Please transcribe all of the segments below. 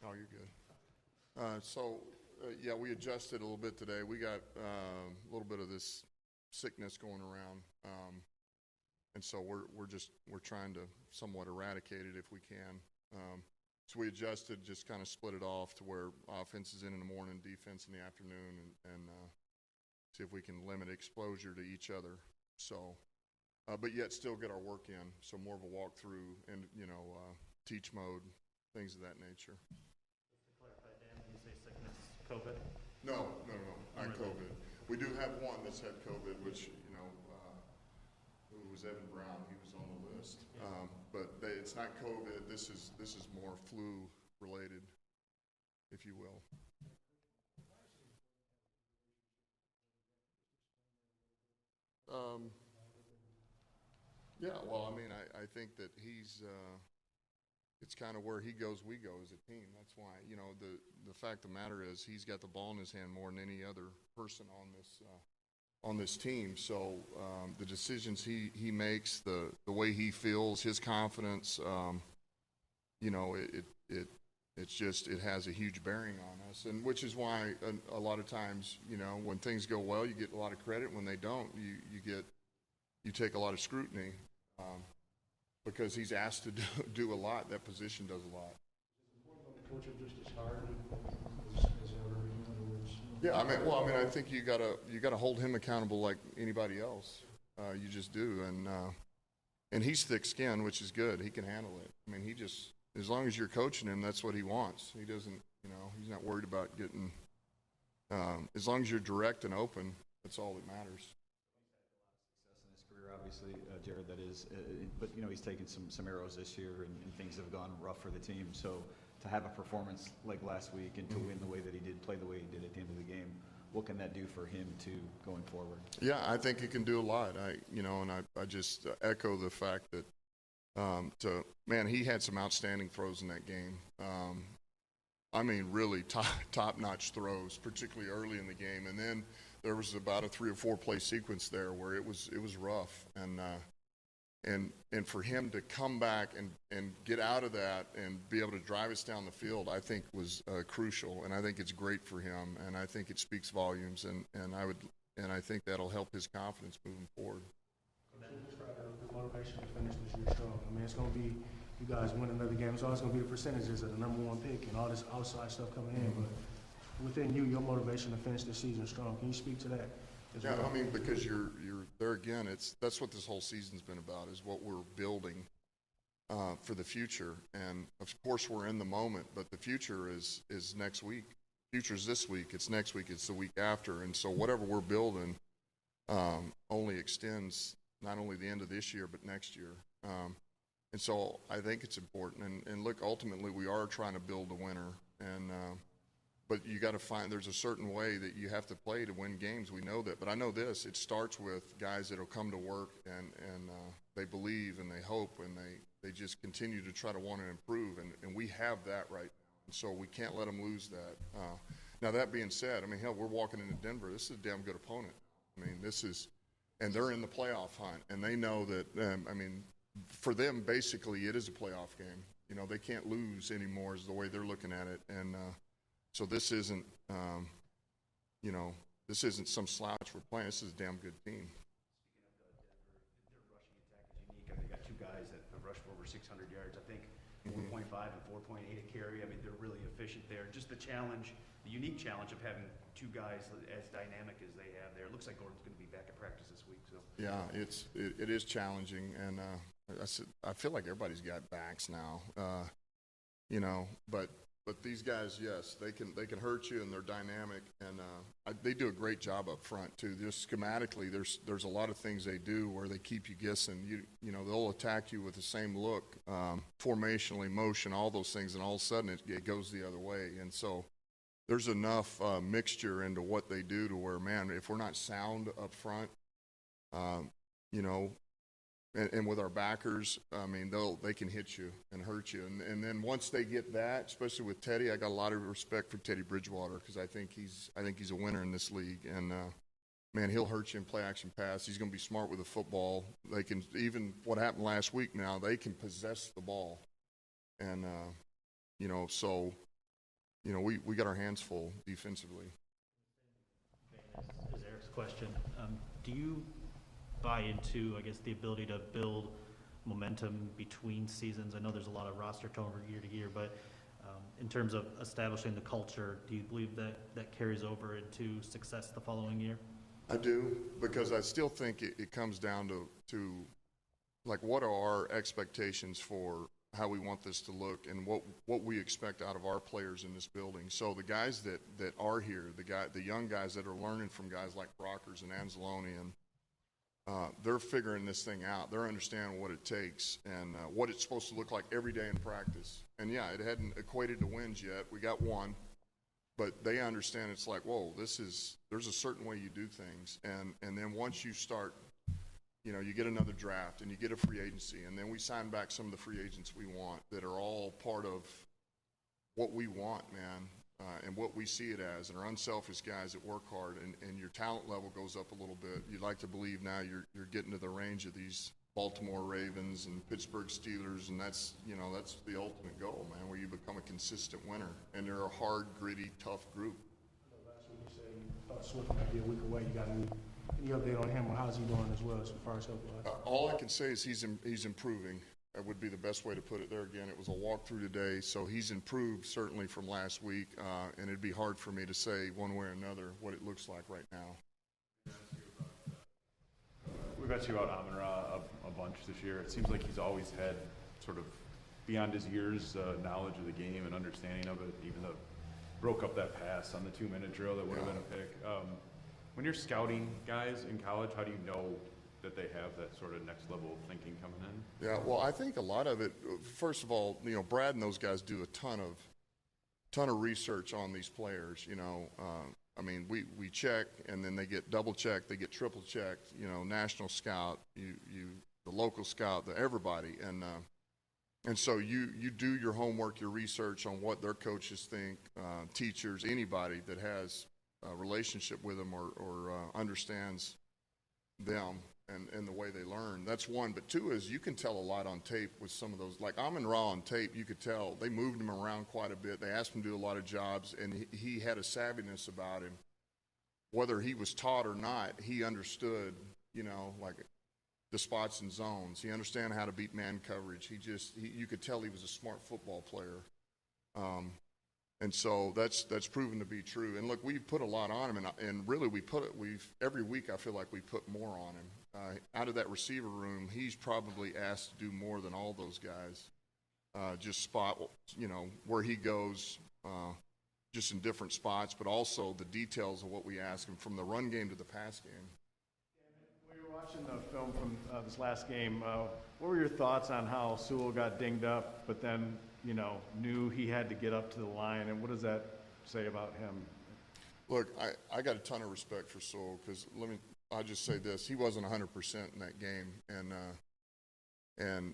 Oh, you're good. Yeah, we adjusted a little bit today. We got a little bit of this sickness going around, and so we're trying to somewhat eradicate it if we can. So we adjusted, just kind of split it off to where offense is in the morning, defense in the afternoon, and see if we can limit exposure to each other. So, but yet still get our work in. So more of a walkthrough and teach mode, things of that nature. Just to clarify, Dan, when you say sickness, COVID? No, not COVID. We do have one that's had COVID, which, who was Evan Brown. He was on the list. But it's not COVID. This is more flu related, if you will. Yeah, well, I mean, I think that it's kind of where he goes, we go as a team. That's why, the fact of the matter is he's got the ball in his hand more than any other person on this team. So the decisions he makes, the way he feels, his confidence, it has a huge bearing on us, and which is why a lot of times, when things go well, you get a lot of credit. When they don't, you take a lot of scrutiny. Because he's asked to do a lot. That position does a lot. Coach him just as hard as ever. In other words. Yeah, I think you gotta hold him accountable like anybody else. You just do, and he's thick-skinned, which is good. He can handle it. I mean, as long as you're coaching him, that's what he wants. He doesn't, he's not worried about getting. As long as you're direct and open, that's all that matters. Obviously, Jared, that is, but he's taken some arrows this year, and things have gone rough for the team. So to have a performance like last week and to win the way that he did, play the way he did at the end of the game, what can that do for him too going forward? Yeah, I think he can do a lot. I just echo the fact that he had some outstanding throws in that game. I mean, really top-notch throws, particularly early in the game, and then there was about a 3 or 4 play sequence there where it was rough, and for him to come back and get out of that and be able to drive us down the field, I think was crucial, and I think it's great for him, and I think it speaks volumes, and I think that'll help his confidence moving forward. The motivation to finish this year strong. I mean, it's going to be you guys win another game. It's always going to be the percentages of the number one pick and all this outside stuff coming in, but within you, your motivation to finish the season strong. Can you speak to that? Yeah, well? I mean, because you're there again. That's what this whole season's been about, is what we're building for the future. And of course, we're in the moment, but the future is next week. Future's this week. It's next week. It's the week after. And so whatever we're building only extends not only the end of this year but next year. And so I think it's important. And look, ultimately, we are trying to build a winner. And but you got to find, there's a certain way that you have to play to win games. We know that. But I know this, it starts with guys that will come to work and they believe and they hope and they just continue to try to want to improve. And we have that right now. And so we can't let them lose that. Now, that being said, I mean, hell, we're walking into Denver. This is a damn good opponent. I mean, and they're in the playoff hunt. And they know that, for them, basically, it is a playoff game. They can't lose anymore is the way they're looking at it. And so this isn't, this isn't some slouch we're playing. This is a damn good team. Speaking of Denver, their rushing attack is unique. I mean, they got 2 guys that have rushed for over 600 yards. I think 4.5 and 4.8 a carry. I mean, they're really efficient there. Just the challenge, the unique challenge of having 2 guys as dynamic as they have there. It looks like Gordon's going to be back at practice this week. So yeah, it is challenging, and I feel like everybody's got backs now, But these guys, yes, they can hurt you, and they're dynamic, and they do a great job up front too. Just schematically, there's a lot of things they do where they keep you guessing. They'll attack you with the same look, formationally, motion, all those things, and all of a sudden it goes the other way. And so there's enough mixture into what they do to where, man, if we're not sound up front, and with our backers, I mean, they can hit you and hurt you. And then once they get that, especially with Teddy, I got a lot of respect for Teddy Bridgewater because I think he's a winner in this league. And man, he'll hurt you in play action pass. He's going to be smart with the football. They can, even what happened last week now, they can possess the ball. And so we got our hands full defensively. Is Eric's question. Do you buy into, I guess, the ability to build momentum between seasons? I know there's a lot of roster turnover year to year, but in terms of establishing the culture, do you believe that that carries over into success the following year? I do, because I still think it comes down to like, what are our expectations for how we want this to look and what we expect out of our players in this building. So the guys that are here, the young guys that are learning from guys like Brockers and Anzalone, and they're figuring this thing out. They're understanding what it takes and what it's supposed to look like every day in practice. And yeah, it hadn't equated to wins yet. We got one, but they understand it's like, whoa, there's a certain way you do things. And then once you start, you get another draft and you get a free agency, and then we sign back some of the free agents we want that are all part of what we want, man, and what we see it as, and are unselfish guys that work hard, and your talent level goes up a little bit. You'd like to believe now you're getting to the range of these Baltimore Ravens and Pittsburgh Steelers, and that's the ultimate goal, man, where you become a consistent winner, and they're a hard, gritty, tough group. Last week you said you thought Swift might be a week away. You got any update on him, or how's he doing as well as far as health wise? All I can say is he's improving. That would be the best way to put it. There again, it was a walkthrough today, so he's improved certainly from last week, and it'd be hard for me to say one way or another what it looks like right now. We've asked you about Amon-Ra a bunch this year. It seems like he's always had sort of beyond his years knowledge of the game and understanding of it, even though broke up that pass on the 2-minute drill that would have been a pick. When you're scouting guys in college, how do you know that they have that sort of next level of thinking coming in? Yeah, well, I think a lot of it, first of all, Brad and those guys do a ton of research on these players. I mean, we check, and then they get double checked, they get triple checked. National scout, the local scout, everybody, and so you do your homework, your research on what their coaches think, teachers, anybody that has a relationship with them or understands them and the way they learn. That's one. But two is you can tell a lot on tape with some of those. Like Amon-Ra on tape, you could tell they moved him around quite a bit. They asked him to do a lot of jobs, and he had a savviness about him. Whether he was taught or not, he understood, like the spots and zones. He understood how to beat man coverage. You could tell he was a smart football player. And so that's proven to be true. And look, we've put a lot on him, and really every week I feel like we put more on him. Out of that receiver room, he's probably asked to do more than all those guys. Just spot, where he goes, just in different spots, but also the details of what we ask him from the run game to the pass game. We were watching the film from this last game. What were your thoughts on how Sewell got dinged up, but then knew he had to get up to the line, and what does that say about him? Look, I got a ton of respect for Sewell, because I'll just say this: he wasn't 100% in that game, and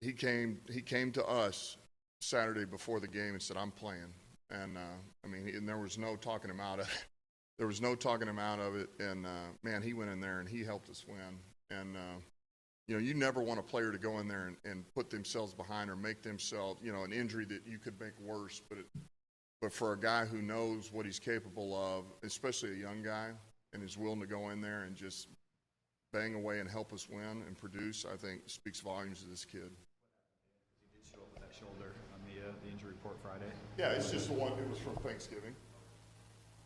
he came to us Saturday before the game and said, "I'm playing," and and there was no talking him out of it. There was no talking him out of it, and man, he went in there and he helped us win. And you never want a player to go in there and put themselves behind or make themselves, an injury that you could make worse. But for a guy who knows what he's capable of, especially a young guy, and is willing to go in there and just bang away and help us win and produce, I think speaks volumes to this kid. He did show up with that shoulder on the injury report Friday. Yeah, it's just the one. It was from Thanksgiving.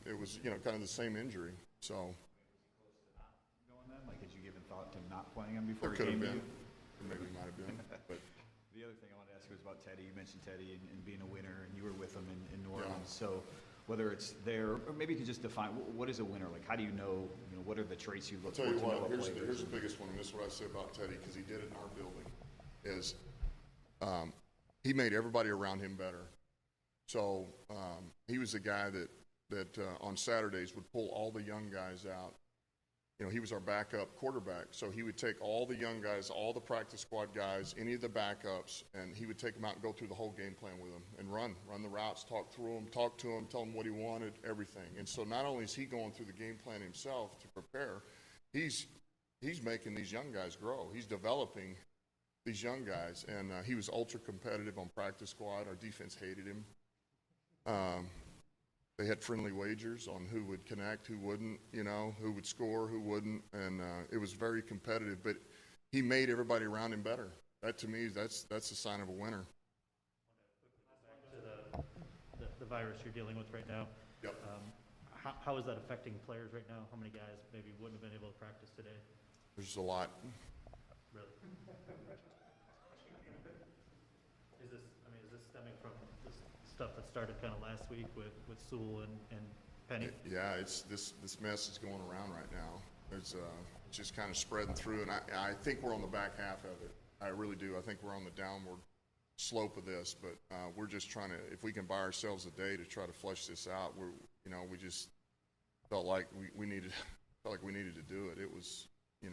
It was, kind of the same injury. So. Had you given thought to not playing him before There he could have came to been. you? Maybe might have been. But The other thing I wanted to ask you was about Teddy. You mentioned Teddy and being a winner, and you were with him in New Orleans. Yeah. So whether it's there, or maybe you can just define, what is a winner? Like, how do you know, what are the traits you look for I'll tell to you know what, a here's player? the biggest one, and this is what I say about Teddy, because he did it in our building, is he made everybody around him better. So he was the guy that on Saturdays would pull all the young guys out. He was our backup quarterback, so he would take all the young guys, all the practice squad guys, any of the backups, and he would take them out and go through the whole game plan with them and run the routes, talk through them, talk to them, tell them what he wanted, everything. And so not only is he going through the game plan himself to prepare, he's making these young guys grow. He's developing these young guys, and he was ultra competitive on practice squad. Our defense hated him. They had friendly wagers on who would connect, who wouldn't, you know, who would score, who wouldn't, and it was very competitive. But he made everybody around him better. That, to me, that's a sign of a winner. To the virus you're dealing with right now. Yep. How is that affecting players right now? How many guys maybe wouldn't have been able to practice today? There's a lot. Really? Is this stemming from this stuff that started kind of last week with Sewell and Penny? Yeah, this mess is going around right now. It's just kind of spreading through, and I think we're on the back half of it. I really do. I think we're on the downward slope of this, but we're just trying to, if we can buy ourselves a day to try to flush this out, we just felt like we needed to do it. It was, a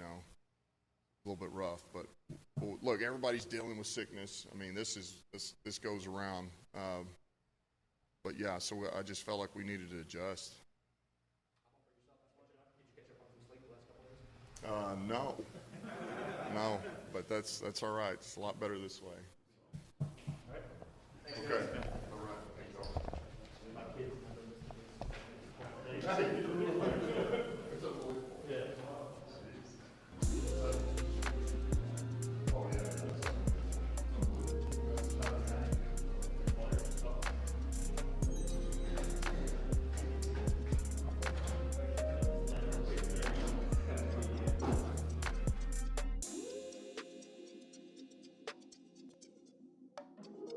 little bit rough, but look, everybody's dealing with sickness. I mean, this goes around. But yeah, so I just felt like we needed to adjust. No, but that's all right. It's a lot better this way.